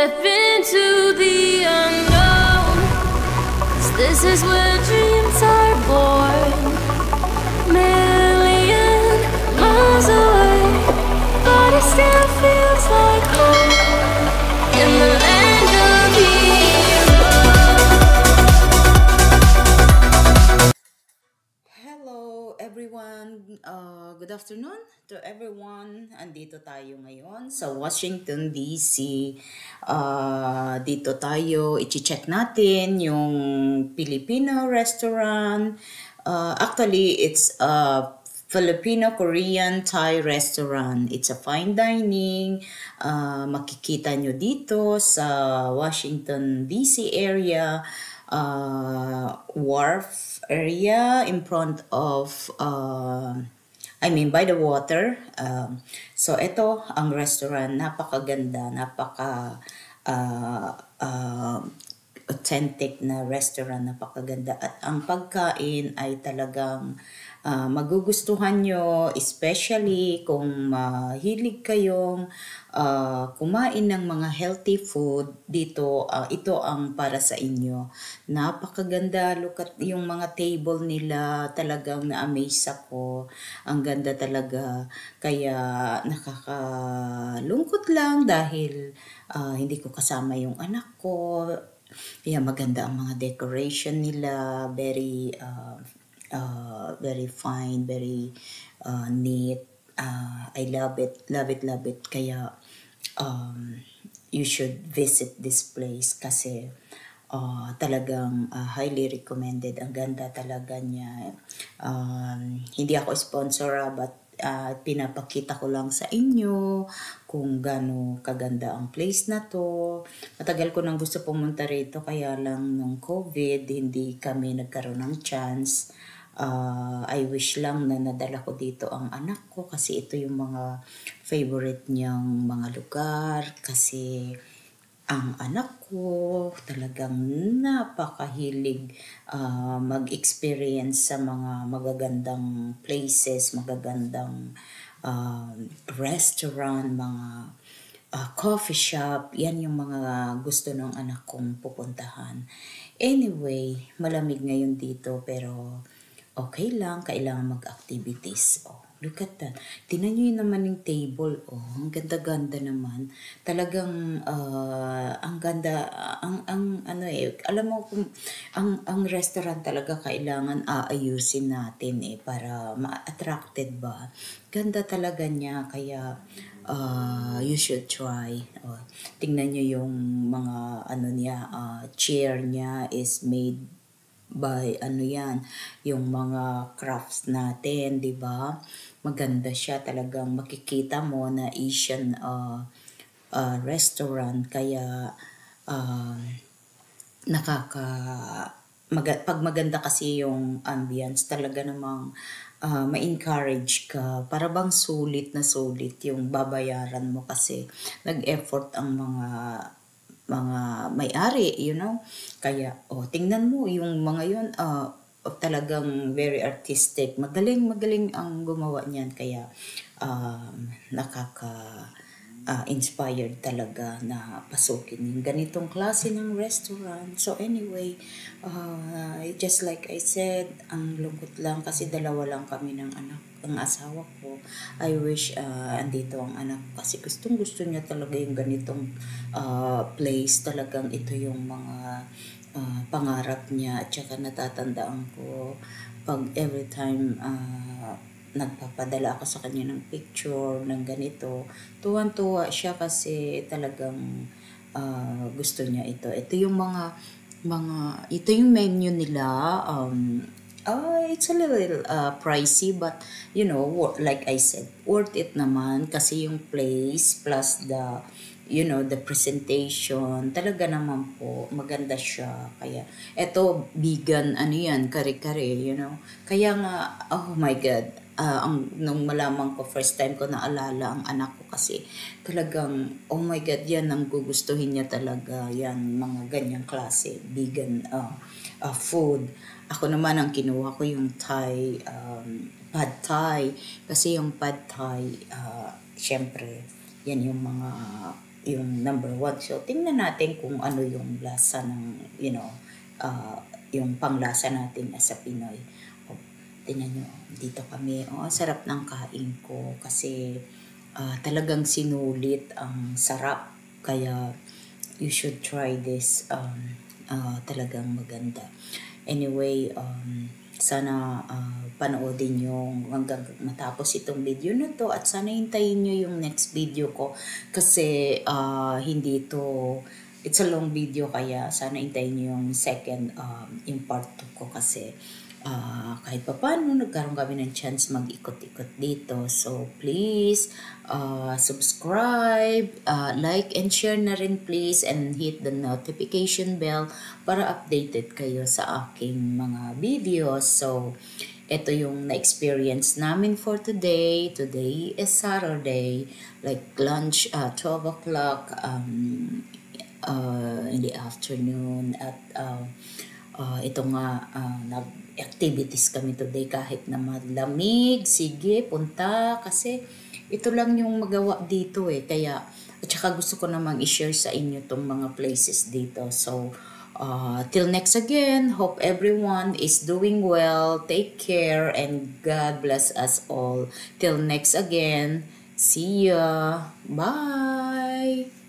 step into the unknown, 'cause this is where dreams are born. Million miles away, but it still feels like home in the land of heroes. Hello everyone, good afternoon to everyone. Andito tayo ngayon sa Washington DC. Dito tayo i-check natin yung Filipino restaurant. Actually, it's a Filipino-Korean Thai restaurant. It's a fine dining. Makikita nyo dito sa Washington DC area. Wharf area in front of by the water. So ito ang restaurant, napakaganda, authentic na restaurant, napakaganda, at ang pagkain ay talagang magugustuhan nyo, especially kung mahilig kayong kumain ng mga healthy food. Dito, ito ang para sa inyo. Napakaganda, look at yung mga table nila, talagang na-amaze ako. Ang ganda talaga, kaya nakakalungkot lang dahil hindi ko kasama yung anak ko. Kaya maganda ang mga decoration nila, very fine, very neat. I love it. Kaya you should visit this place kasi talagang highly recommended. Ang ganda talaga niya. Hindi ako sponsor, but pinapakita ko lang sa inyo kung gaano kaganda ang place na to. Matagal ko nang gusto pumunta rito, kaya lang nung COVID hindi kami nagkaroon ng chance. I wish lang na nadala ko dito ang anak ko kasi ito yung mga favorite niyang mga lugar, kasi ang anak ko talagang napakahilig mag-experience sa mga magagandang places, magagandang restaurant, mga coffee shop. Yan yung mga gusto ng anak kong pupuntahan. Anyway, malamig ngayon dito pero okay lang, kailangan mag-activities. Look at that. Tingnan nyo yun naman yung table. Ang ganda-ganda naman. Talagang, ang ganda, alam mo kung, ang restaurant talaga kailangan aayusin natin para ma-attracted ba. Ganda talaga niya, kaya, you should try. Tingnan nyo yung mga, chair niya is made by yung mga crafts natin, 'di ba? Maganda siya, talagang makikita mo na Asian restaurant, kaya pag maganda kasi yung ambience, talaga namang ma-encourage ka, para bang sulit na sulit yung babayaran mo kasi nag-effort ang mga may-ari, Kaya, tingnan mo, yung mga yun, talagang very artistic. Magaling ang gumawa niyan. Kaya, inspired talaga na pasukin yung ganitong klase ng restaurant. So anyway, just like I said, ang lungkot lang kasi dalawa lang kami ng asawa ko. I wish andito ang anak ko kasi gusto niya talaga yung ganitong place. Talagang ito yung mga pangarap niya, at saka natatandaan ko pag every time nagpapadala ako sa kanya ng picture ng ganito, tuwan-tuwa siya kasi talagang gusto niya ito. Ito yung ito yung menu nila. It's a little pricey, but like I said, worth it naman kasi yung place plus the presentation, talaga naman po maganda siya. Kaya eto, vegan kare-kare, kaya nga, oh my God, nung malaman ko, first time ko naalala ang anak ko kasi talagang, oh my God, yan ang gugustuhin niya talaga, yan mga ganyang klase vegan food. Ako naman, ang kinuha ko yung Thai, pad Thai, kasi yung pad Thai, syempre yan yung mga yung number 1. So, tingnan natin kung ano yung lasa ng, yung panglasa natin as a Pinoy. O, tingnan nyo, dito kami. Sarap ng kain ko kasi talagang sinulit ang sarap. Kaya, you should try this. Talagang maganda. Anyway, sana panoodin nyo hanggang matapos itong video na to at sana hintayin nyo yung next video ko kasi hindi to, it's a long video kaya sana hintayin nyo yung second, yung part 2 ko kasi kahit pa paano nagkaroon kami ng chance mag-ikot-ikot dito. So please subscribe, like and share na rin please, and hit the notification bell para updated kayo sa aking mga videos. So ito yung na-experience namin for today. Today is Saturday, like lunch 12 o'clock in the afternoon at ito nga nag-activities kami today kahit na malamig. Sige, punta kasi ito lang yung magawa dito kaya at saka gusto ko namang i-share sa inyo tong mga places dito. So till next again, hope everyone is doing well. Take care and God bless us all. Till next again, see ya. Bye.